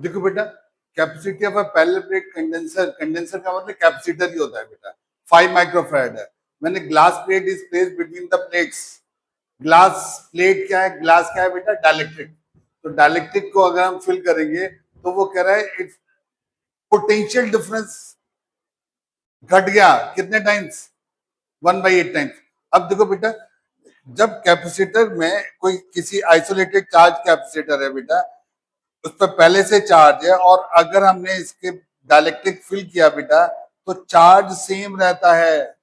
देखो बेटा, capacity of a parallel plate condenser, condenser का मतलब कैपेसिटर ही होता है बेटा, 5 माइक्रोफैराड है। मैंने glass plate is placed between the plates. Glass plate क्या है, ग्लास क्या है बेटा, डाइलेक्ट्रिक। तो डाइलेक्ट्रिक को अगर हम फिल करेंगे तो वो कह रहा है इट्स पोटेंशियल डिफरेंस घट गया कितने टाइम्स, 1/8 टाइम्स। अब देखो बेटा, जब कैपेसिटर में कोई किसी आइसोलेटेड चार्ज कैपेसिटर है बेटा, उस पर पहले से चार्ज है, और अगर हमने इसके डाइलेक्ट्रिक फिल किया बेटा तो चार्ज सेम रहता है।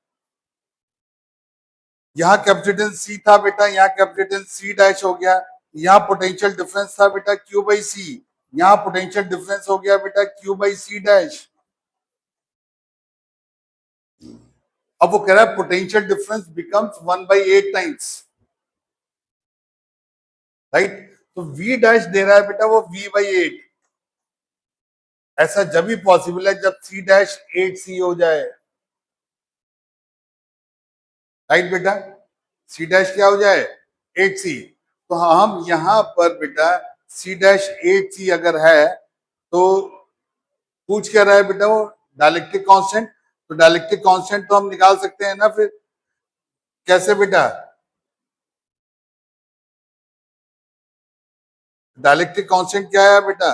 यहाँ कैपेसिटेंस सी था बेटा, यहाँ कैपेसिटेंस सी डैश हो गया, यहाँ पोटेंशियल डिफरेंस था बेटा क्यू बाई सी, यहाँ पोटेंशियल डिफरेंस हो गया बेटा क्यू बाई सी डैश। अब वो कह रहा है potential difference becomes 1/8 times, right. तो v डैश दे रहा है बेटा वो v/8। ऐसा जब भी पॉसिबल है जब c डैश 8c हो जाए, राइट बेटा। c डैश क्या हो जाए, 8c। तो हम यहां पर बेटा c डैश 8c अगर है तो पूछ क्या रहा है बेटा वो, डाइलेक्ट्रिक कांस्टेंट। तो डाइलेक्ट्रिक कांस्टेंट तो हम निकाल सकते हैं ना, फिर कैसे बेटा, डाइलेक्ट्रिक कांस्टेंट क्या है बेटा,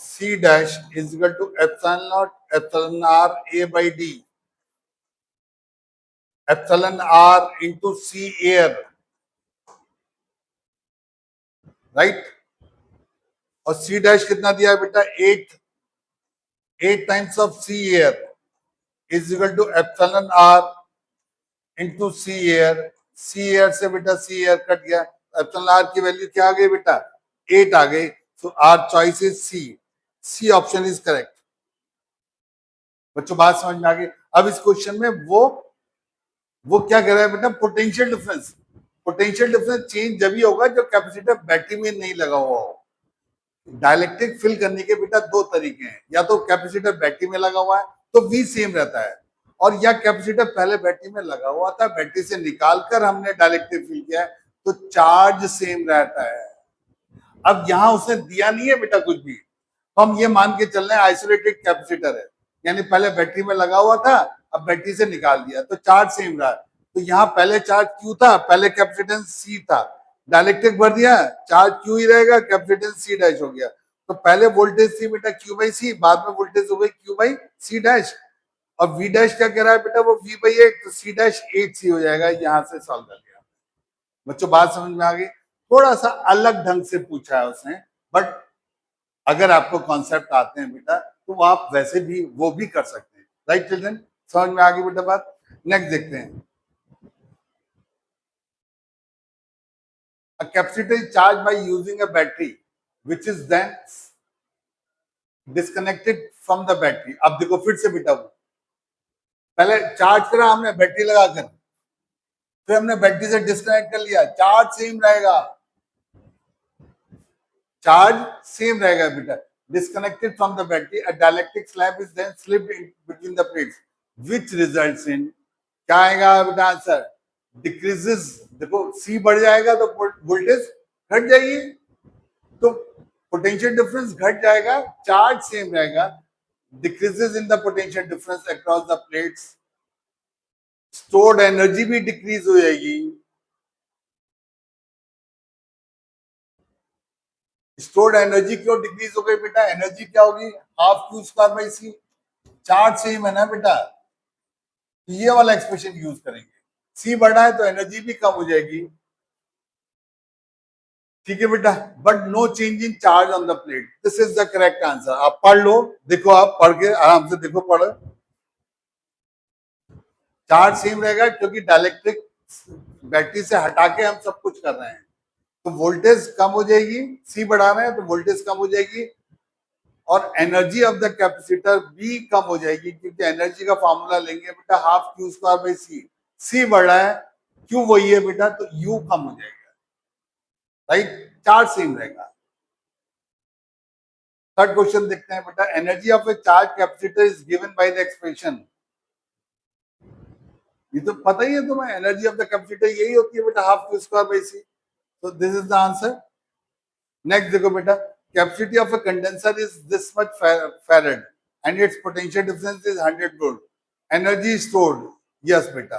C dash is equal to epsilon naught epsilon r a by d, epsilon r into C air, right. और C dash कितना दिया है बेटा, 8 times of C air is equal to epsilon r into C air। C air से बेटा C air cut गया, epsilon r की value क्या आ गई बेटा, 8 आ गई। तो our choice is C, C option is correct. बच्चों बात समझ में आ गई। अब इस क्वेश्चन में वो क्या कह रहा है बेटा, potential difference. Potential difference change जब ही होगा जब कैपेसिटर बैटरी में नहीं लगा हुआ हो। डाइलेक्ट्रिक फिल करने के बेटा दो तरीके हैं, या तो कैपेसिटर बैटरी में लगा हुआ है तो V सेम रहता है, और या कैपेसिटर पहले बैटरी में लगा हुआ था, बैटरी से निकालकर हमने डाइलेक्ट्रिक फिल किया है तो चार्ज सेम रहता है। अब यहां उसने दिया नहीं है बेटा कुछ भी, तो हम ये मान के चल रहे हैं आइसोलेटेड कैपेसिटर है, यानी पहले बैटरी में लगा हुआ था, अब बैटरी से निकाल दिया तो चार्ज सेम रहा। तो यहाँ पहले चार्ज क्यू था, पहले कैपेसिटेंस सी था, डाइलेक्ट्रिक भर दिया, चार्ज क्यू ही रहेगा, कैपेसिटेंस सी डैश हो गया। तो पहले वोल्टेज सी बेटा क्यू बाई सी, बाद में वोल्टेज हो गई क्यू बाई सी डैश। और वी डैश क्या कह रहा है बेटा, वो v/8, तो सी डैश 8c हो जाएगा। यहां से सॉल्व कर लिया। बच्चों बात समझ में आ गई। थोड़ा सा अलग ढंग से पूछा है उसने, बट अगर आपको कॉन्सेप्ट आते हैं बेटा तो आप वैसे भी वो भी कर सकते हैं, राइट चिल्ड्रन। समझ में आ गई बेटा बात। नेक्स्ट देखते हैं। A capacitor is charged by using a battery which is then disconnected from the battery। अब देखो फिर से बेटा, वो पहले चार्ज करा हमने बैटरी लगाकर, फिर हमने बैटरी से डिस्कनेक्ट कर लिया, चार्ज सेम रहेगा, चार्ज सेम रहेगा बेटा। Disconnected from the battery, a dielectric slab is then slipped in between the plates, which results in, क्या आएगा बेटा आंसर, डिक्रीजेस। देखो सी बढ़ जाएगा तो वोल्टेज घट जाएगी, तो पोटेंशियल डिफरेंस घट जाएगा, चार्ज सेम रहेगा, decreases in the potential difference across the plates, stored energy भी डिक्रीज हो जाएगी। स्टोर्ड एनर्जी क्यों डिक्रीज हो गई बेटा, एनर्जी क्या होगी, half Q square by C, charge same है ना बेटा, तो ये वाला एक्सप्रेशन यूज करेंगे। सी बढ़ा है तो एनर्जी भी कम हो जाएगी, ठीक है बेटा, but no change in charge on the plate. This is the correct answer. आप पढ़ लो, देखो आप पढ़ के आराम से देखो, पढ़ो, चार्ज सेम रहेगा क्योंकि डाइलेक्ट्रिक बैटरी से हटा के हम सब कुछ कर रहे हैं, तो वोल्टेज कम हो जाएगी, सी बढ़ा रहे हैं तो वोल्टेज कम हो जाएगी, और एनर्जी ऑफ द कैपेसिटर भी कम हो जाएगी, क्योंकि एनर्जी का फॉर्मूला लेंगे बेटा हाफ क्यू स्क्वायर बाई सी, सी बढ़ रहा है, क्यू वही है बेटा, तो यू कम हो जाएगा, राइट, चार्ज सेम रहेगा। थर्ड क्वेश्चन देखते हैं बेटा, energy of A charge capacitor is given by the expression. ये तो पता ही है तुम्हें, एनर्जी ऑफ द कैपेसिटर यही होती है बेटा हाफ क्यू स्क्वायर बाई सी, तो this is the answer. Next देखो बेटा, capacity of a condenser is this much farad and it's potential difference is 100 volt. Energy stored, yes बेटा.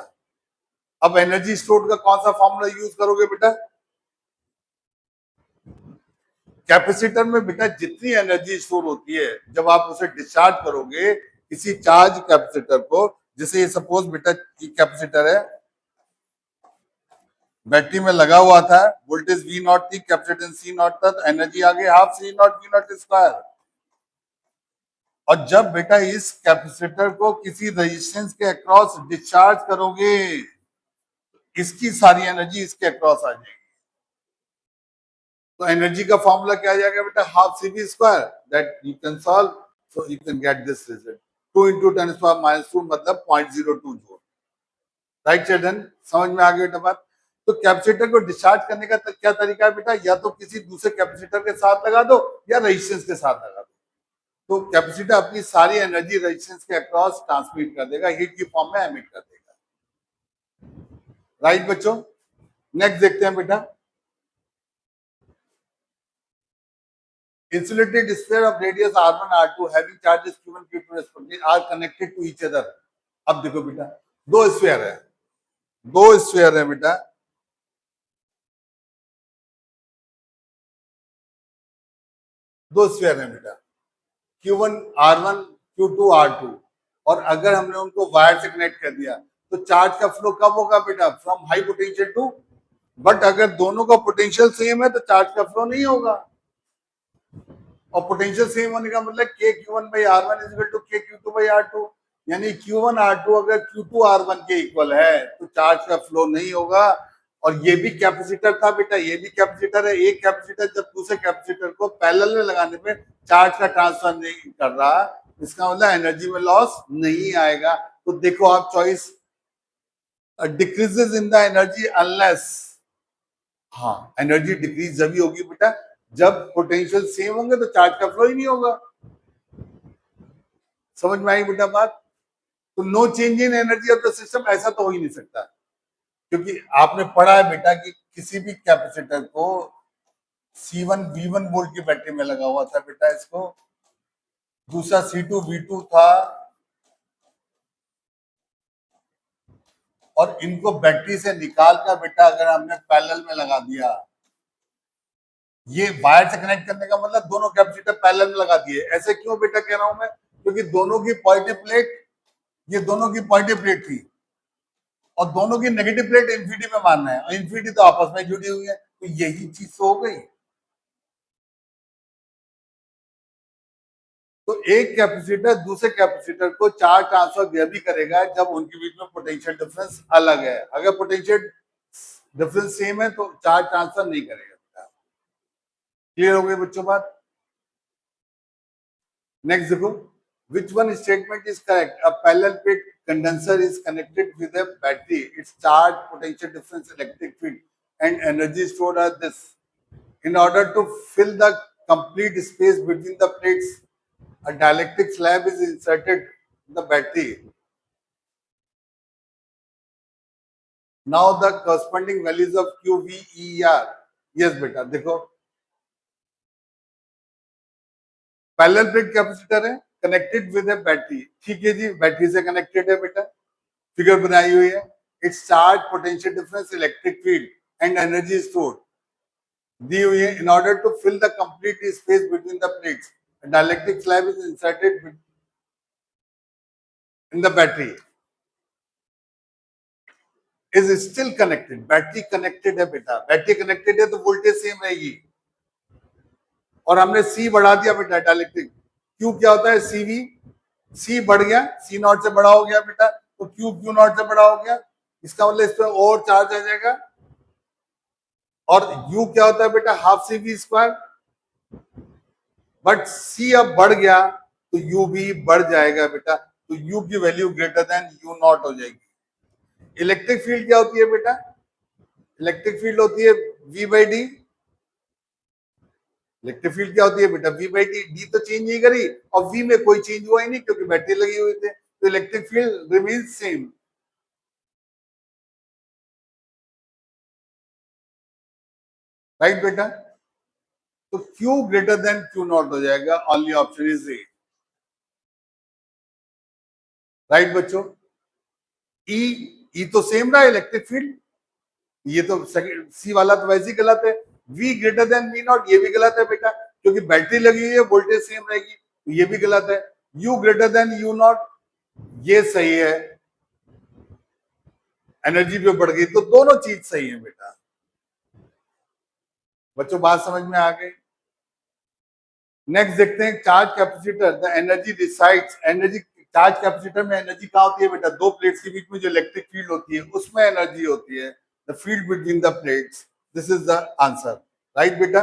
अब एनर्जी स्टोर्ड का कौन सा फॉर्मूला यूज करोगे बेटा? कैपेसिटर में बेटा जितनी एनर्जी स्टोर होती है जब आप उसे डिस्चार्ज करोगे किसी चार्ज कैपेसिटर को, जैसे ये सपोज बेटा कैपेसिटर है, बैटरी में लगा हुआ था, वोल्टेज वी नॉट थी, कैपेसिटेंस सी नॉट था, तो एनर्जी आ गई half C not V not square. और जब बेटा इस कैपेसिटर को किसी रेजिस्टेंस के अक्रॉस डिस्चार्ज करोगे, इसकी सारी एनर्जी इसके अक्रॉस आ जाएगी. तो एनर्जी का फॉर्मूला क्या आ जाएगा बेटा? Half C V square. That you can solve, so you can get this result. 2 into 10⁻⁻2 मतलब 0.02 जूल. राइट चिल्ड्रन, समझ में आ गई बेटा बात? तो कैपेसिटर को डिस्चार्ज करने का क्या तरीका है बेटा? या तो किसी दूसरे कैपेसिटर के साथ लगा दो या रेजिस्टेंस के साथ लगा दो. तो कैपेसिटर अपनी सारी एनर्जी रेजिस्टेंस के अक्रॉस ट्रांसमिट कर देगा, हीट की फॉर्म में एमिट कर देगा. राइट बच्चों, नेक्स्ट देखते हैं बेटा. Insulated sphere of radius r1 r2 having charges q1 q2 respectively are connected to each other. अब देखो बेटा, दो स्फीयर है, दो स्फीयर है बेटा, दो स्फीयर है बेटा, q1 r1 q2 r2. और अगर हमने उनको वायर से कनेक्ट कर दिया तो चार्ज का फ्लो कब होगा बेटा? From high potential to. But अगर दोनों का पोटेंशियल सेम है तो चार्ज का फ्लो नहीं होगा. और पोटेंशियल सेम होने का मतलब K Q one by R one is equal to K Q two by R two. यानी Q1 R2 अगर Q2 R1 के इक्वल है तो चार्ज का फ्लो नहीं होगा. और ये भी कैपेसिटर था बेटा, ये भी कैपेसिटर है. एक कैपेसिटर जब दूसरे कैपेसिटर को पैरेलल में लगाने पे चार्ज का ट्रांसफर नहीं कर रहा, इसका मतलब एनर्जी में लॉस नहीं आएगा. तो देखो आप choice, decreases in the energy unless. हाँ, एनर्जी डिक्रीज जब ही होगी बेटा जब पोटेंशियल सेम होंगे तो चार्ज का फ्लो ही नहीं होगा. समझ में आई बेटा बात? तो no change in energy of the system, ऐसा तो हो ही नहीं सकता. क्योंकि आपने पढ़ा है बेटा कि किसी भी कैपेसिटर को C1 V1 वोल्ट की बैटरी में लगा हुआ था बेटा, इसको दूसरा C2 V2 था, और इनको बैटरी से निकाल कर बेटा अगर हमने पैरेलल में लगा दिया, ये वायर से कनेक्ट करने का मतलब दोनों कैपेसिटर पैरेलल में लगा दिए. ऐसे क्यों बेटा कह रहा हूं मैं? क्योंकि दोनों की पॉजिटिव प्लेट, ये दोनों की पॉजिटिव प्लेट थी और दोनों की नेगेटिव प्लेट इंफिनिटी में मानना है, और इंफिनिटी तो आपस में जुड़ी हुई है. तो यही चीज तो हो गई. तो एक कैपेसिटर दूसरे कैपेसिटर को चार्ज ट्रांसफर यह भी करेगा जब उनके बीच में पोटेंशियल डिफरेंस अलग है. अगर पोटेंशियल डिफरेंस सेम है तो चार्ज ट्रांसफर नहीं करेगा. क्लियर हो गई बच्चों बात? नेक्स्ट देखो, which one statement is correct? A parallel plate condenser is connected with a battery. Its charge, potential difference, electric field, and energy stored are this. In order to fill the complete space between the plates, a dielectric slab is inserted in the battery. Now the corresponding values of Q, V, E are. Yes बेटा देखो, parallel plate capacitor है connected with A battery. ठीक है जी, battery से connected है बेटा, figure बनाई हुई है. It's charge, potential difference, electric field and energy stored दी हुई है. In order to fill the complete space between the plates, dielectric slab is inserted in the battery. Is still connected. Battery connected है बेटा, battery connected है तो voltage same रहेगी. और हमने सी बढ़ा दिया बेटा डाइलेक्ट्रिक. क्यू क्या होता है? सीवी. सी बढ़ गया, सी नॉट से बड़ा हो गया बेटा, तो क्यू क्यू नॉट से बड़ा हो गया. इसका मतलब इस पर और चार्ज आ जाएगा. और U क्या होता है बेटा? Half C V square. But C अब बढ़ गया तो U भी बढ़ जाएगा बेटा, तो U की value greater than U not हो जाएगी. इलेक्ट्रिक फील्ड क्या होती है बेटा? इलेक्ट्रिक फील्ड होती है V by D. Electric field क्या होती है बेटा? V by D. डी तो चेंज नहीं करी और V में कोई चेंज हुआ ही नहीं क्योंकि बैटरी लगी हुई थे, तो electric field remain same. Right बेटा? तो Q greater than Q not हो जाएगा. Only option is a. Right बच्चों. ई तो सेम रहा इलेक्ट्रिक फील्ड. ये तो सी वाला तो वैसे ही गलत है. V greater than V not, ये भी गलत है बेटा, क्योंकि बैटरी लगी हुई है, वोल्टेज सेम रहेगी. तो ये भी गलत है. U greater than U not, ये सही है. एनर्जी पे बढ़ गई, तो दोनों चीज सही है बेटा. बच्चों बात समझ में आ गई. नेक्स्ट देखते हैं charge capacitor. The energy resides. Energy charge capacitor में एनर्जी कहाँ होती है बेटा? दो प्लेट्स के बीच में जो इलेक्ट्रिक फील्ड होती है उसमें एनर्जी होती है. The field between the plates. This is the answer. Right बेटा.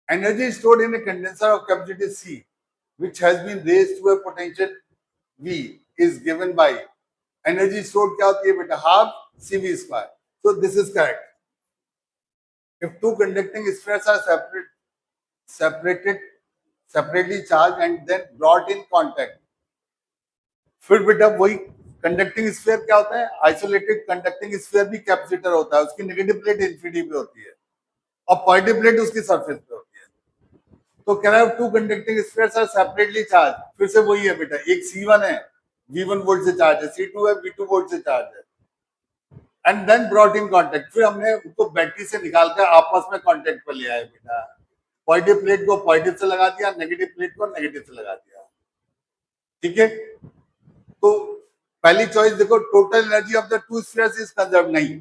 Energy stored in a condenser of capacity C, which has been raised to a potential V, is given by. Energy stored क्या होती है बेटा? Half CV square. So this is correct. If two conducting spheres are separately charged and then brought in contact, फिर बेटा वही conducting sphere क्या होता है? आइसोलेटेड कंडक्टिंग स्फीयर भी कैपेसिटर होता है. उसकी नेगेटिव प्लेट इंफिनिटी पे होती है और पॉजिटिव प्लेट उसकी सरफेस पे होती है. तो कह रहा है two conducting spheres are separately charge. फिर से वही है बेटा. एक C1 है, V1 वोल्ट से चार्ज है. C2 है, V2 वोल्ट से चार्ज है. And then brought in contact. फिर हमने उसको बैटरी से निकाल कर आपस में कांटेक्ट पर ले आए बेटा. पॉजिटिव प्लेट को पॉजिटिव से लगा दिया, नेगेटिव प्लेट को नेगेटिव से लगा दिया. ठीक है. तो पहली चॉइस देखो, total energy of the two spheres is conserve. नहीं,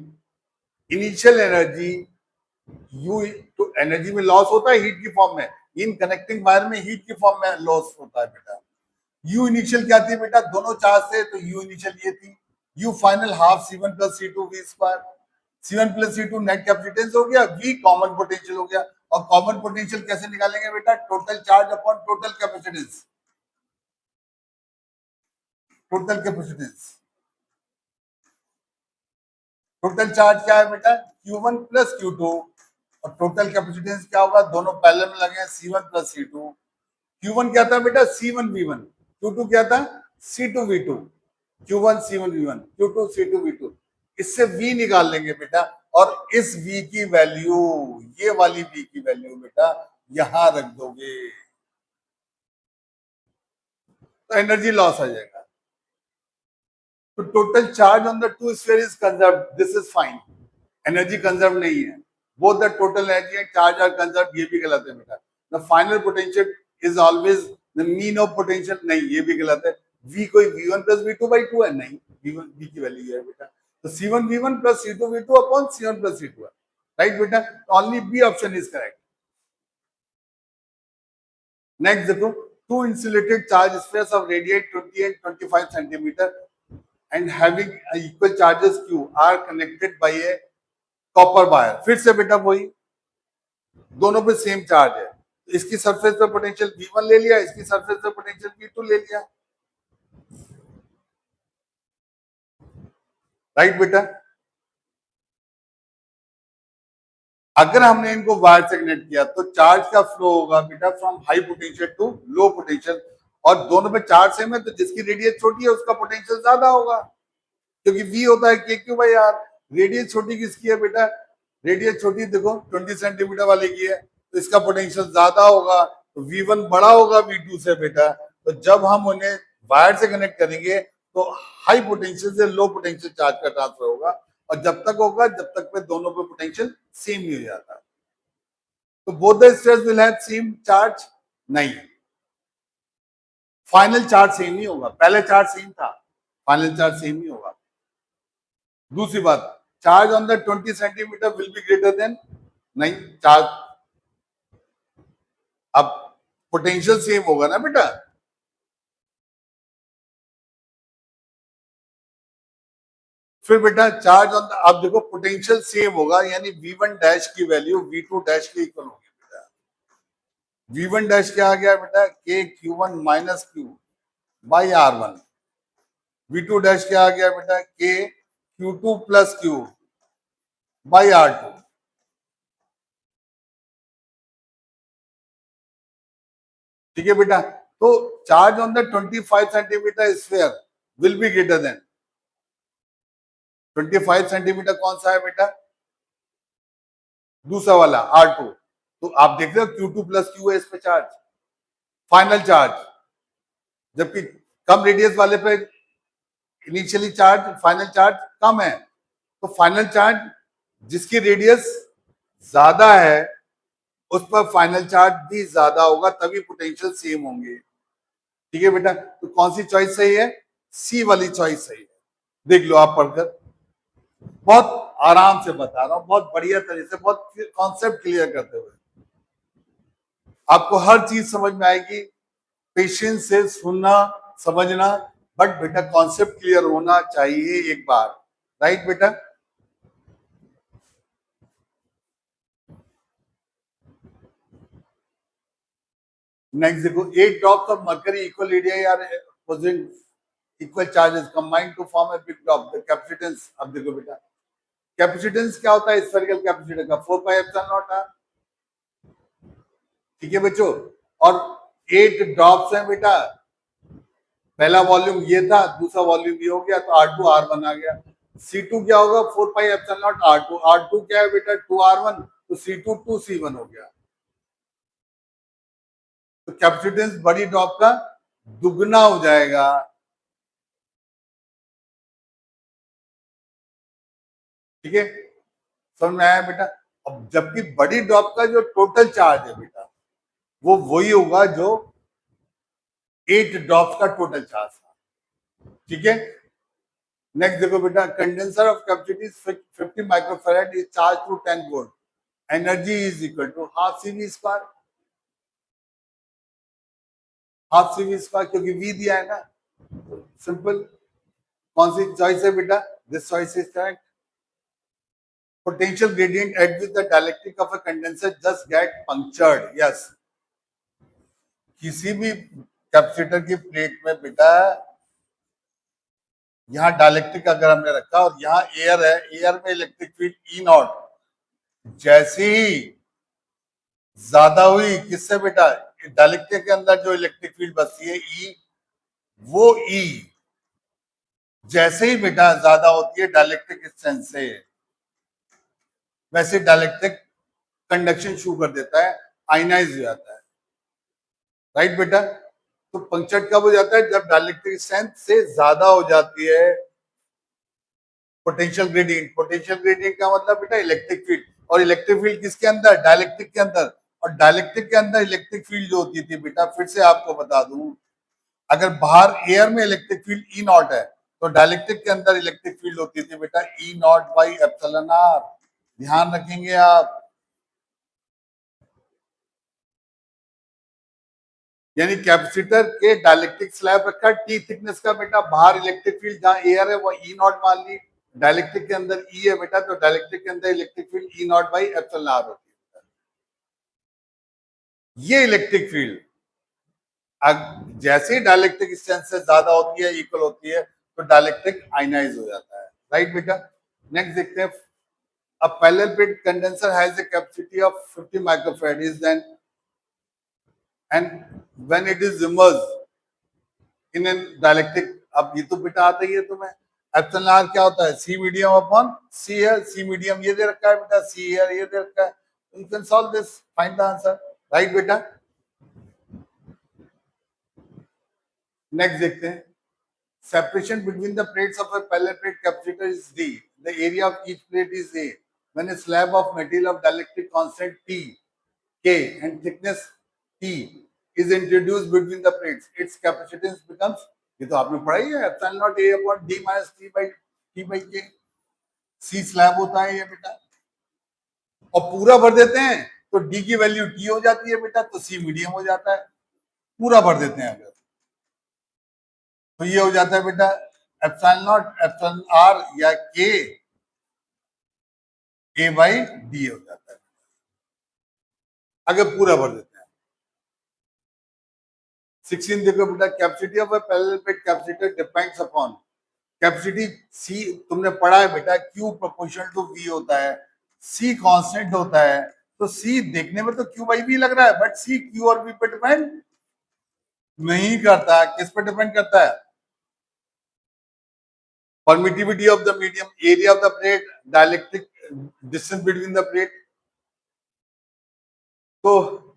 इनिशियल एनर्जी यू. तो एनर्जी में लॉस होता है हीट की फॉर्म में. इन कनेक्टिंग वायर में हीट की फॉर्म में लॉस होता है बेटा. यू इनिशियल क्या थी बेटा? दोनों चार्ज थे, तो यू इनिशियल ये थी. You final half C1 plus C2 V square. C1 plus C2 net capacitance हो गया. V कॉमन पोटेंशियल हो गया. और कॉमन पोटेंशियल कैसे निकालेंगे बेटा? Total charge upon total capacitance. Total capacitance. Total charge क्या है बेटा? Q1 plus Q2. और टोटल कैपेसिटेंस क्या होगा? दोनों पैरेलल में लगे हैं, C1 प्लस C2. Q1 क्या था बेटा? C1 V1. Q2 क्या था? C2 V2. Q1 C1 V1, Q2 C2 V2. इससे V निकाल लेंगे बेटा. और इस V की वैल्यू, ये वाली V की वैल्यू बेटा यहां रख दोगे, तो एनर्जी लॉस आ जाएगा. तो total charge on the two sphere is conserve. This is fine. Energy conserve नहीं है. Both the total energy and charge are conserve. ये भी गलत है बेटा. The final potential is always the mean of potential. नहीं, ये भी गलत है. V कोई V1 प्लस V2 बाई 2 है? नहीं, V की वैल्यू है बेटा. तो C1 V1 plus C2 V2 upon C1 plus C2 है. राइट बेटा. Only B option is correct. Next देखो, two insulated charge spheres of radius 20 and 25 centimetre and having equal charges Q are connected by a copper wire. फिर से बेटा वही, दोनों पे same charge है. इसकी सरफेस पे पोटेंशियल V1 ले लिया, इसकी सरफेस पे पोटेंशियल V2 ले लिया. राइट बेटा. अगर हमने इनको वायर से कनेक्ट किया तो चार्ज का फ्लो होगा बेटा from high potential to low potential. और दोनों पे चार्ज सेम है, तो जिसकी रेडियस छोटी है उसका पोटेंशियल ज्यादा होगा, क्योंकि V होता है KQ बाई R. रेडियस छोटी किसकी है बेटा? रेडियस छोटी देखो 20 सेंटीमीटर वाले की है, तो इसका पोटेंशियल ज्यादा होगा. तो V1 बड़ा होगा V2 से बेटा. तो जब हम उन्हें वायर से कनेक्ट करेंगे तो हाई पोटेंशियल से लो पोटेंशियल चार्ज का ट्रांसफर होगा. और जब तक होगा जब तक पे दोनों पे पोटेंशियल सेम ही हो जाता है. तो both the spheres will have same charge. नहीं, फाइनल चार्ज सेम ही होगा. पहले चार्ज सेम था, फाइनल चार्ज सेम ही होगा. दूसरी बात, charge on the 20 centimetre will be greater than. नहीं, चार्ज अब पोटेंशियल सेम होगा ना बेटा. फिर बेटा चार्ज ऑन द, अब देखो पोटेंशियल सेम होगा, यानी V1 डैश की वैल्यू V2 डैश के इक्वल होगी बेटा. V1 डैश क्या आ गया बेटा? K Q1 minus Q by R1. V2 dash क्या आ गया बेटा? K Q2 plus Q by R2. ठीक है बेटा. तो charge on the 25 centimetre sphere will be greater than. 25 centimetre कौन सा है बेटा? दूसरा वाला R2, तो आप देख रहे हो Q2 प्लस Q है इस पे चार्ज, फाइनल चार्ज, जबकि कम रेडियस वाले पे इनिशियली चार्ज, फाइनल चार्ज कम है। तो फाइनल चार्ज जिसकी रेडियस ज्यादा है उस पर फाइनल चार्ज भी ज्यादा होगा, तभी पोटेंशियल सेम होंगे। ठीक है बेटा, तो कौन सी चॉइस सही है? सी वाली चॉइस सही है। देख लो आप पढ़कर, बहुत आराम से बता रहा हूं, बहुत बढ़िया तरीके से, बहुत कॉन्सेप्ट क्लियर करते हुए। आपको हर चीज समझ में आएगी, पेशेंस से सुनना समझना, बट बेटा कॉन्सेप्ट क्लियर होना चाहिए एक बार। राइट बेटा? नेक्स्ट देखो, 8 drops of mercury equal area are possessing equal charges combined to form a big drop, the capacitance. अब देखो बेटा, कैपेसिटेंस क्या होता है स्फेरिकल कैपेसिटर का? 4 पाई एप्सिलॉन नॉट आर। ठीक है बच्चों, और 8 ड्रॉप्स हैं बेटा, पहला वॉल्यूम ये था, दूसरा वॉल्यूम ये हो गया, तो R2 R1 आ गया। C2 क्या होगा? 4 pi epsilon not R2, R2 क्या है बेटा? 2 R1, तो C2 2 C1 हो गया। तो कैपेसिटेंस बड़ी ड्रॉप का दुगना हो जाएगा। ठीक है, समझ में आया बेटा? अब जबकि बड़ी ड्रॉप का जो टोटल चार्ज है बेटा, वो वही होगा जो 8 ड्रॉप्स का टोटल चार्ज था। ठीक है, नेक्स्ट देखो बेटा, condenser of capacity 50 microfarad is charge through 10 volt, energy is equal to half CV square. Half CV square, क्योंकि V दिया है ना, सिंपल। कौन सी चॉइस है बेटा? This choice is correct. Potential gradient at which the dielectric of a condenser just get punctured. Yes. किसी भी capacitor की प्लेट में बेटा, यहाँ डायलेक्ट्रिक अगर हमने रखा और यहाँ एयर है, एयर में इलेक्ट्रिक फील्ड E0 जैसे ही ज्यादा हुई, किससे बेटा? डायलेक्ट्रिक के अंदर जो इलेक्ट्रिक फील्ड बसती है E, वो E जैसे ही बेटा ज्यादा होती है डायलेक्ट्रिक स्ट्रेंथ से, वैसे डायलेक्ट्रिक कंडक्शन शुरू कर देता है, आयनाइज हो जाता है। राइट बेटा? तो पंक्चर कब हो जाता है? जब डायलेक्ट्रिक स्ट्रेंथ से ज्यादा हो जाती है पोटेंशियल ग्रेडियंट। पोटेंशियल ग्रेडियंट का मतलब बेटा इलेक्ट्रिक फील्ड, और इलेक्ट्रिक फील्ड किसके अंदर? डायलेक्ट्रिक के अंदर। और डायलेक्ट्रिक के अंदर इलेक्ट्रिक फील्ड जो होती थी बेटा, फिर से आपको बता दूं, अगर बाहर एयर में इलेक्ट्रिक फील्ड E0 है, तो डायलेक्ट्रिक के अंदर इलेक्ट्रिक फील्ड होती थी बेटा E0/εr। ध्यान रखेंगे आप, यानी कैपेसिटर के डायलेक्ट्रिक स्लैब रखा T थिकनेस का बेटा, बाहर इलेक्ट्रिक फील्ड जहां एयर है वो E0 मान ली, डायलेक्ट्रिक के अंदर E है बेटा, तो डायलेक्ट्रिक के अंदर इलेक्ट्रिक फील्ड E0/εr होती है। ये इलेक्ट्रिक फील्ड जैसे ही डायलेक्ट्रिक स्ट्रेंथ से ज्यादा होती है, इक्वल होती है, तो डायलेक्ट्रिक आयनाइज हो जाता है। राइट बेटा? नेक्स्ट देखते हैं, a parallel plate condenser has a capacity of 50 microfarads then, and when it is immersed in an dielectric, अब ये तो बेटा आता ही है तुम्हें, एप्सिलॉन आर क्या होता है? सी मीडियम अपॉन सी है, सी मीडियम ये दे रखा है बेटा, सी है ये दे रखा है, you can solve this, find the answer. Right बेटा? नेक्स्ट देखते हैं, separation between the plates of a parallel plate capacitor is D, the area of each plate is A, when a slab of material of dielectric constant T K and thickness T is introduced between the plates, its capacitance becomes, ये तो आपने पढ़ा ही है, epsilon naught A upon D minus T by K। C slab होता है ये बेटा, और पूरा भर देते हैं तो D की वैल्यू T हो जाती है बेटा, तो C मीडियम हो जाता है। पूरा भर देते हैं अगर, तो ये हो जाता है बेटा epsilon naught epsilon R या K A/D हो जाता है अगर पूरा भर देते हैं। 16 देखो बेटा, capacity of a parallel plate capacitor depends upon, capacity C तुमने पढ़ा है बेटा, Q प्रोपोर्शनल टू V होता है, C कांस्टेंट होता है, तो C देखने में तो Q/V लग रहा है, बट C Q और V पे डिपेंड नहीं करता। किस पे डिपेंड करता है? Permittivity of the medium, area of the plate, dielectric distance between the plate. तो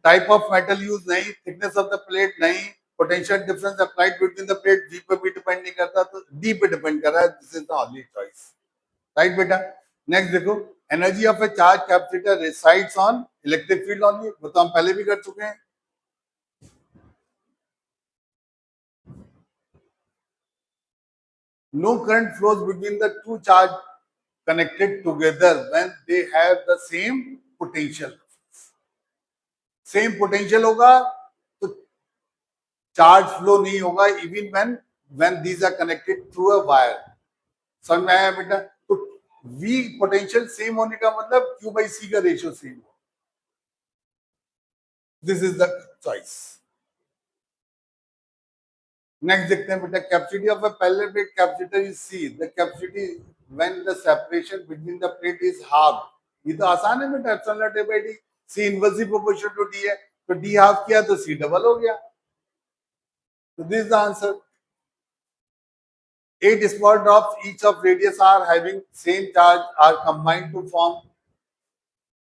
टाइप ऑफ मेटल यूज नहीं, थिकनेस ऑफ द प्लेट नहीं, potential difference applied between the plate V पे भी डिपेंड नहीं करता, तो डी पे डिपेंड कर रहा है। This is the only choice, right बेटा। नेक्स्ट देखो, energy of A charge capacitor resides on electric field only, वो तो हम पहले भी कर चुके हैं। No current flows between the two charge connected together when they have the same potential. Same potential होगा तो चार्ज फ्लो नहीं होगा, even when these are connected through a wire. समझ में आया बेटा? तो वी पोटेंशियल सेम होने का मतलब क्यू बाई सी का रेशियो सेम हो। This is the choice. Next देखते हैं बेटा, capacity of a parallel plate capacitor is C, the capacity when the separation between the plate is half. ये तो आसान है बेटा, epsilon naught A by D, C inversely proportional to D है, तो डी हाफ किया तो सी डबल हो गया। तो this is the answer. 8 small drops each of radius r having same charge are combined to form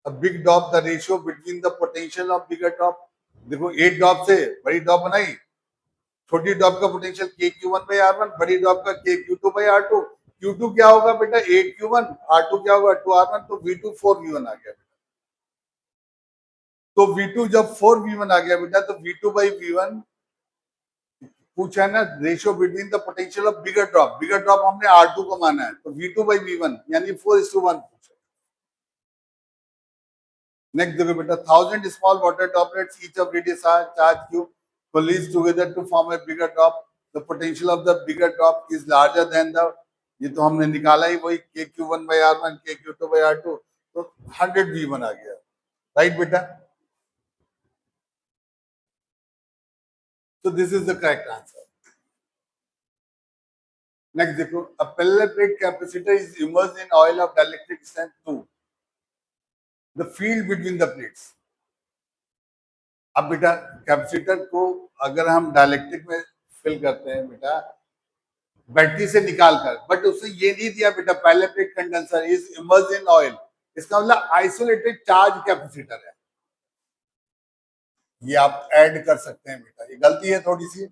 a big drop. The ratio between the potential of bigger drop, देखो 8 drop से बड़ी drop बनाई, छोटी drop का potential KQ1 by R1, बड़ी drop का KQ2 by R2। Q2 क्या होगा बेटा 8Q1, R2 क्या होगा 2R1, तो V2 4V1 आ गया। तो V2 जब 4V1 आ गया बेटा, तो V2 by V1 पूछा है ना, ratio between the potential of bigger drop. Bigger drop हमने R2 को माना है, तो V2 by V1 यानी 4:1 पूछा। नेक्स्ट देखो बेटा, 1000 small water droplets each of radius r charge cube coalesce together to form a bigger drop. The potential of the bigger drop is larger than the, ये तो हमने निकाला ही वही KQ1 by R1 KQ2 by R2, तो 100V1 आ गया, right बेटा। So this is the correct answer. Next देखो, a parallel plate capacitor is immersed in oil of dielectric strength 2. The field between the plates. अब बेटा capacitor को अगर हम dielectric में फिल करते हैं बेटा बैटरी से निकाल कर, बट उसने ये नहीं दिया बेटा पहले plate condenser is immersed in oil, इसका मतलब आइसोलेटेड चार्ज कैपेसिटर है। ये आप ऐड कर सकते हैं बेटा, ये गलती है थोड़ी सी।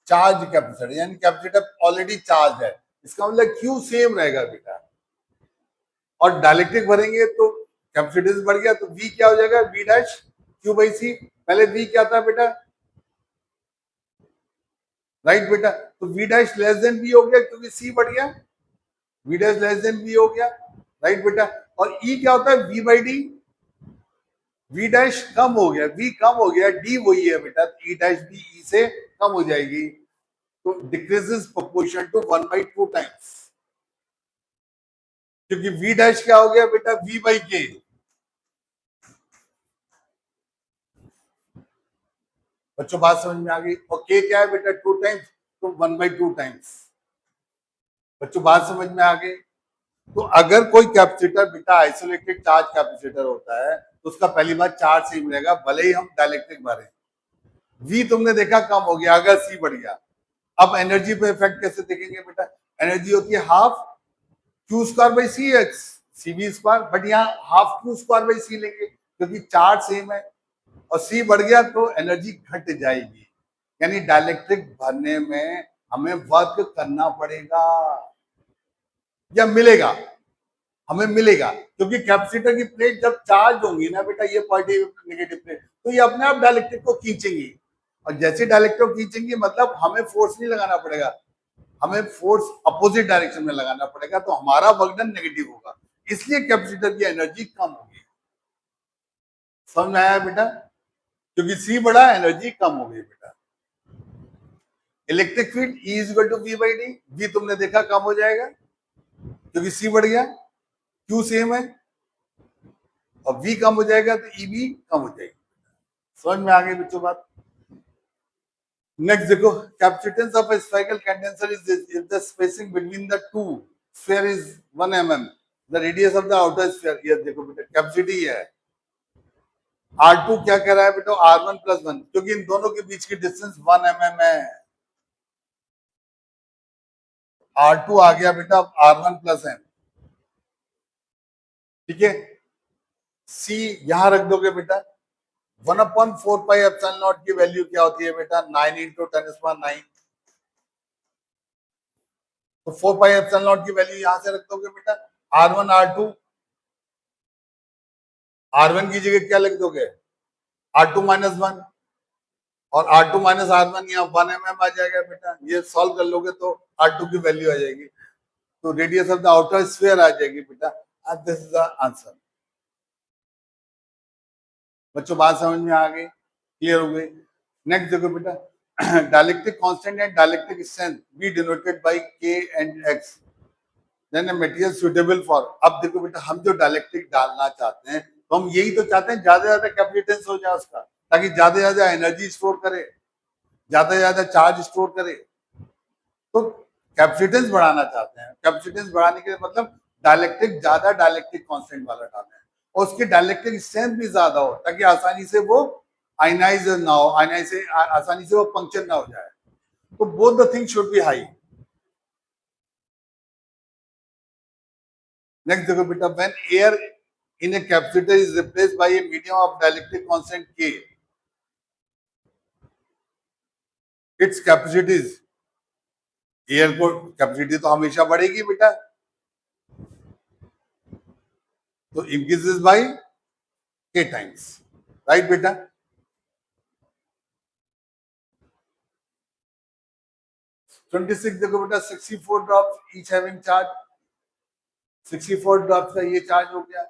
चार्ज कैपेसिटर यानी कैपेसिटर ऑलरेडी चार्ज है, इसका मतलब क्यू सेम रहेगा बेटा। और डायलेक्ट्रिक भरेंगे तो कैपेसिटेंस बढ़ गया, तो वी क्या हो जाएगा V dash Q by C. पहले वी क्या था बेटा, राइट बेटा, तो V dash less than V हो गया क्योंकि सी बढ़ गया, V dash less than V हो गया, राइट बेटा। और ई क्या होता है V by D, V dash कम हो गया, वी कम हो गया, डी वही है बेटा, ई डैश भी ई से कम हो जाएगी, तो डिक्रीजेस प्रोपोर्शन टू 1/2 टाइम्स, क्योंकि वी डैश क्या हो गया बेटा वी बाई के। बच्चों बात समझ में आ गई? और के क्या है बेटा 2 टाइम्स, तो 1/2 टाइम्स। बच्चों बात समझ में आ गई? तो अगर कोई कैपेसिटर बेटा आइसोलेटेड चार्ज कैपेसिटर होता है तो उसका पहली बात चार्ज सेम रहेगा, भले ही हम डायलेक्ट्रिक भरे। वी तुमने देखा कम हो गया अगर सी बढ़ गया। अब एनर्जी पे इफेक्ट कैसे देखेंगे बेटा, एनर्जी होती है half Q square by C X C V square, but यहाँ half Q square by C लेंगे क्योंकि चार्ज सेम है, और सी बढ़ गया तो एनर्जी घट जाएगी, यानी डायलेक्ट्रिक भरने में हमें वर्क करना पड़ेगा या मिलेगा, हमें मिलेगा, क्योंकि कैपेसिटर की प्लेट जब चार्ज होंगी ना बेटा, ये पॉजिटिव नेगेटिव प्लेट, तो ये अपने आप डायलेक्ट्रिक को खींचेंगी, और जैसे डायलेक्ट्रिक को खींचेंगी मतलब हमें फोर्स नहीं लगाना पड़ेगा, हमें फोर्स अपोजिट डायरेक्शन में लगाना पड़ेगा, तो हमारा वर्क डन नेगेटिव होगा, इसलिए कैपेसिटर की एनर्जी कम होगी। समझ में आया बेटा? क्योंकि सी बढ़ा एनर्जी कम हो गई बेटा। Electric field E is equal to V by D, V तुमने देखा कम हो जाएगा क्योंकि सी बढ़ गया, क्यू सेम है, और वी कम हो जाएगा तो ई भी कम हो जाएगी। समझ में आ गई बच्चों बात? नेक्स्ट देखो, capacitance of A spherical condenser is if the spacing between the two sphere is 1 mm, the radius of the outer sphere, ये देखो बेटा कैपेसिटी है। R2 क्या कह रहा है बेटा R1 प्लस 1, क्योंकि इन दोनों के बीच की डिस्टेंस 1 mm है। R2 आ गया बेटा R1 प्लस m, ठीक है। C यहां रख दोगे बेटा, 1/4π∁0 की वैल्यू क्या होती है बेटा? 9 इंटू 10⁹9। तो 4π∁0 की वैल्यू यहां से रख दोगे बेटा। R1 की जगह क्या लिख दोगे? R2 - 1, और R2 - R1 यहाँ 1 mm आ जाएगा बेटा। ये सॉल्व कर लोगे तो R2 की वैल्यू आ जाएगी, तो radius of the outer sphere आ जाएगी बेटा। This is the answer. बच्चों बात समझ में आ गई? क्लियर हो गई? नेक्स्ट देखो बेटा, dielectric constant and dielectric strength be denoted by K and X, then a material suitable for. अब देखो बेटा, हम जो डाइलेक्ट्रिक डालना चाहते हैं तो हम यही तो चाहते हैं ज्यादा ज्यादा कैपेसिटेंस हो जाए उसका, ताकि ज्यादा ज्यादा एनर्जी स्टोर करे, ज्यादा ज्यादा चार्ज स्टोर करे। तो कैपेसिटेंस बढ़ाना चाहते हैं। कैपेसिटेंस बढ़ाने के मतलब डाइलेक्ट्रिक ज्यादा डाइलेक्ट्रिक कांस्टेंट वाला डालना है, और उसकी डाइलेक्ट्रिक स्ट्रेंथ भी ज्यादा हो, ताकि आसानी से वो आयनाइज ना हो, आसानी से वो पंक्चर ना हो जाए। तो both the thing should be high. Next देखो बेटा, when air in a capacitor is replaced by a medium of dielectric constant K, it's capacities, air को कैपेसिटी तो हमेशा बढ़ेगी बेटा, तो increases by K times, right बेटा। ट्वेंटी सिक्स देखो बेटा, 64 drops each having charge, 64 drops का ये चार्ज हो गया।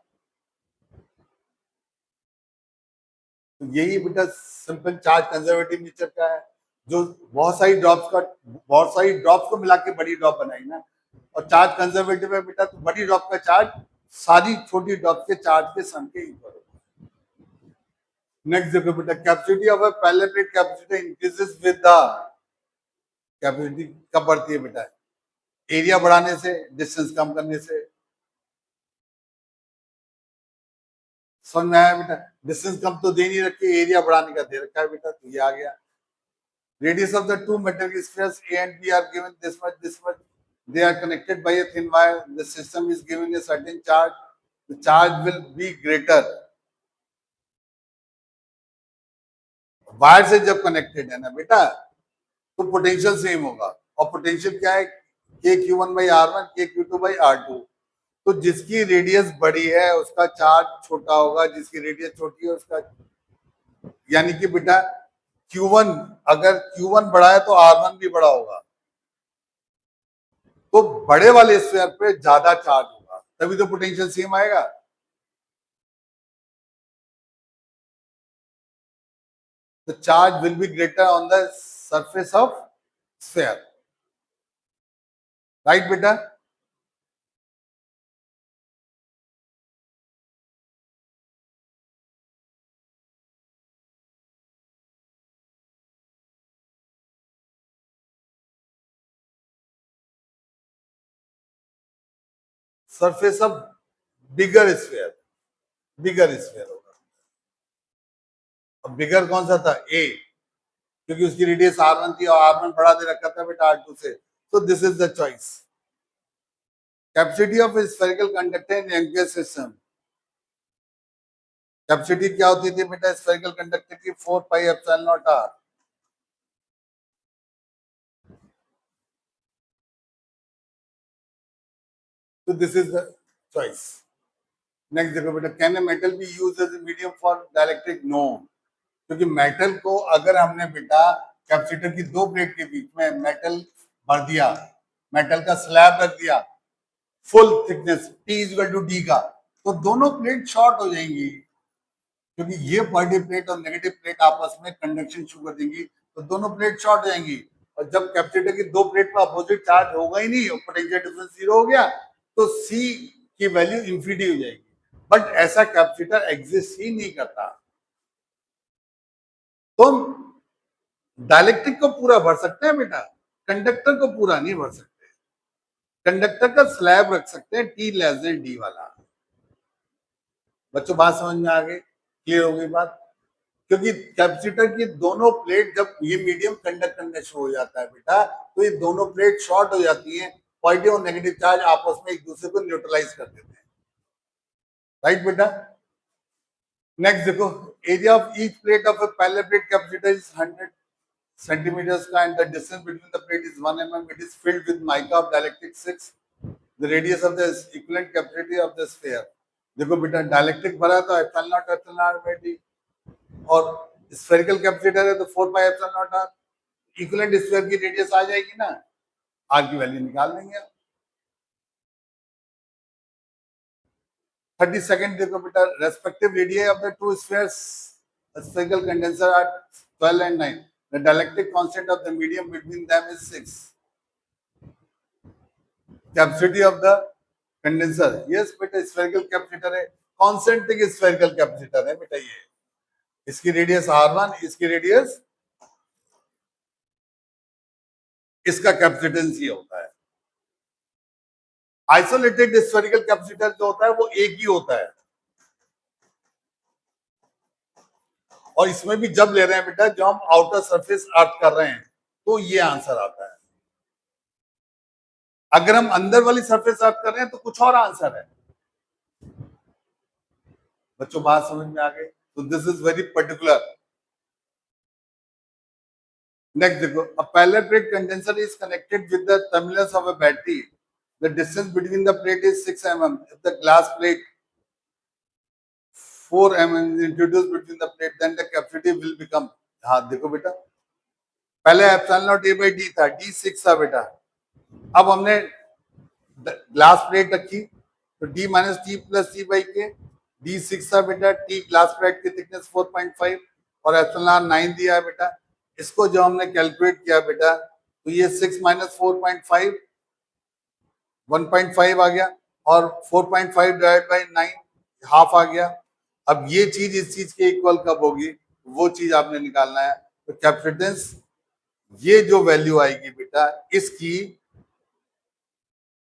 तो यही बेटा सिंपल चार्ज कंजर्वेटिव नेचर का है, जो बहुत सारी ड्रॉप्स को मिला के बड़ी ड्रॉप बनाई ना, और चार्ज कंजर्वेटिव है बेटा, तो बड़ी ड्रॉप का चार्ज सारी छोटी ड्रॉप के चार्ज के सम के इक्वल होगा। नेक्स्ट देखो बेटा, capacity of a parallel plate capacitor increases with the, capacity कब बढ़ती है बेटा? एरिया बढ़ाने से, डिस्टेंस कम करने से। समझ में आया बेटा? डिस्टेंस कम तो दे नहीं रखी, एरिया बढ़ाने का दे रखा है बेटा, तो ये आ गया। Radius of the two metallic spheres A and B are given this much, this much. They are connected by a thin wire. The system is given a certain charge. The charge will be greater. Wire से जब connected है ना बेटा, तो potential same होगा, और potential क्या है? KQ1/R1, KQ2/R2। तो जिसकी रेडियस बड़ी है उसका चार्ज छोटा होगा, जिसकी रेडियस छोटी है उसका, यानी कि बेटा Q1, अगर Q1 बड़ा है तो R1 भी बड़ा होगा, तो बड़े वाले स्फीयर पे ज्यादा चार्ज होगा, तभी तो पोटेंशियल सेम आएगा। The charge will be greater on the surface of sphere, right बेटा? Surface of bigger sphere, bigger sphere होगा। अब बिगर कौन सा था? ए, क्योंकि उसकी रेडियस R1 थी और R1 बढ़ा दे रखा था बेटा R2 से, तो this is the choice. Capacity of spherical conductor in younger system, capacity क्या होती थी बेटा स्फेरिकल कंडक्टर की? 4πε0r। तो this is the choice. Next देखो बेटा, can a metal be used as a medium for dielectric? No, क्योंकि मेटल को अगर हमने बेटा कैपेसिटर की दो प्लेट के बीच में मेटल भर दिया, मेटल का स्लैब रख दिया फुल थिकनेस T=D का, तो दोनों प्लेट शॉर्ट हो जाएंगी, क्योंकि ये पॉजिटिव प्लेट और नेगेटिव प्लेट आपस में कंडक्शन शुरू कर देंगी, तो दोनों प्लेट शॉर्ट हो जाएंगी। और जब कैपेसिटर की दो प्लेट पर अपोजिट चार्ज होगा ही नहीं और पोटेंशियल डिफरेंस जीरो हो गया, तो C की वैल्यू इंफिनिटी हो जाएगी। बट ऐसा कैपेसिटर एग्जिस्ट ही नहीं करता। तो डाइलेक्ट्रिक को पूरा भर सकते हैं बेटा, कंडक्टर को पूरा नहीं भर सकते। कंडक्टर का स्लैब रख सकते हैं T<D वाला। बच्चों बात समझ में आ गई? क्लियर हो गई बात? क्योंकि कैपेसिटर की दोनों प्लेट जब ये मीडियम कंडक्ट करना शुरू हो जाता है बेटा, तो ये दोनों प्लेट शॉर्ट हो जाती हैं, पॉजिटिव और नेगेटिव चार्ज आपस में एक दूसरे को न्यूट्रलाइज कर देते हैं, राइट बेटा? नेक्स्ट देखो, area of each plate of a parallel plate capacitor is 100 centimeters का and the distance between the plate is 1 mm. It is filled with mica of dielectric 6. The radius of the equivalent capacity of the sphere. देखो बेटा dielectric भरा तो epsilon naught epsilon R by D, और spherical capacitor है तो 4 pi epsilon naught R. Equivalent sphere की radius आ जाएगी ना, आर की वैल्यू निकाल लेंगे। 32nd देखो बेटा, respective radius of the two spheres spherical condenser are 12 and 9. The dielectric constant of the medium between them is 6. Capacity of the condenser, yes बेटा spherical capacitor है, concentric spherical capacitor है बेटा ये। इसकी रेडियस R1, इसकी radius, इसका capacitance ये होता है। आइसोलेटेड स्फेरिकल कैपेसिटर जो होता है वो एक ही होता है, और इसमें भी जब ले रहे हैं बेटा जो हम आउटर सरफेस अर्थ कर रहे हैं तो ये आंसर आता है। अगर हम अंदर वाली सरफेस अर्थ कर रहे हैं तो कुछ और आंसर है। बच्चों बात समझ में आ गई? So this is very particular. Next देखो, a parallel plate condenser is connected with the terminals of a battery. The distance between the plate is 6 mm. If the glass plate 4 mm is introduced between the plate, then the capacity will become, हाँ देखो बेटा पहले epsilon naught A by D था, D 6 था बेटा। अब हमने glass plate रखी तो D minus T plus T by के, डी 6 था बेटा, टी ग्लास प्लेट की थिकनेस 4.5 और एप्सिलॉन 9 दिया है बेटा। इसको जो हमने कैलकुलेट किया बेटा तो ये 6 माइनस 4.5 1.5 आ गया, और 4.5 डिवाइड बाई 9 हाफ आ गया। अब ये चीज इस चीज के इक्वल कब होगी, वो चीज आपने निकालना है। तो कैपेसिटेंस ये जो वैल्यू आएगी बेटा इसकी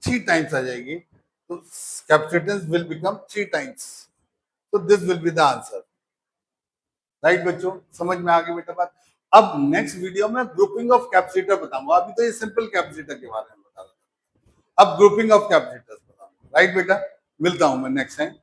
3 टाइम्स आ जाएगी, तो कैपेसिटेंस विल बिकम 3 टाइम्स। तो this will be the answer. Right बच्चों, समझ में आ गई बेटा बात? अब नेक्स्ट वीडियो में ग्रुपिंग ऑफ कैपेसिटर बताऊंगा। अभी तो ये सिंपल कैपेसिटर के बारे में बता रहा था, अब ग्रुपिंग ऑफ कैपेसिटर्स बताऊंगा। राइट बेटा, मिलता हूं मैं नेक्स्ट टाइम।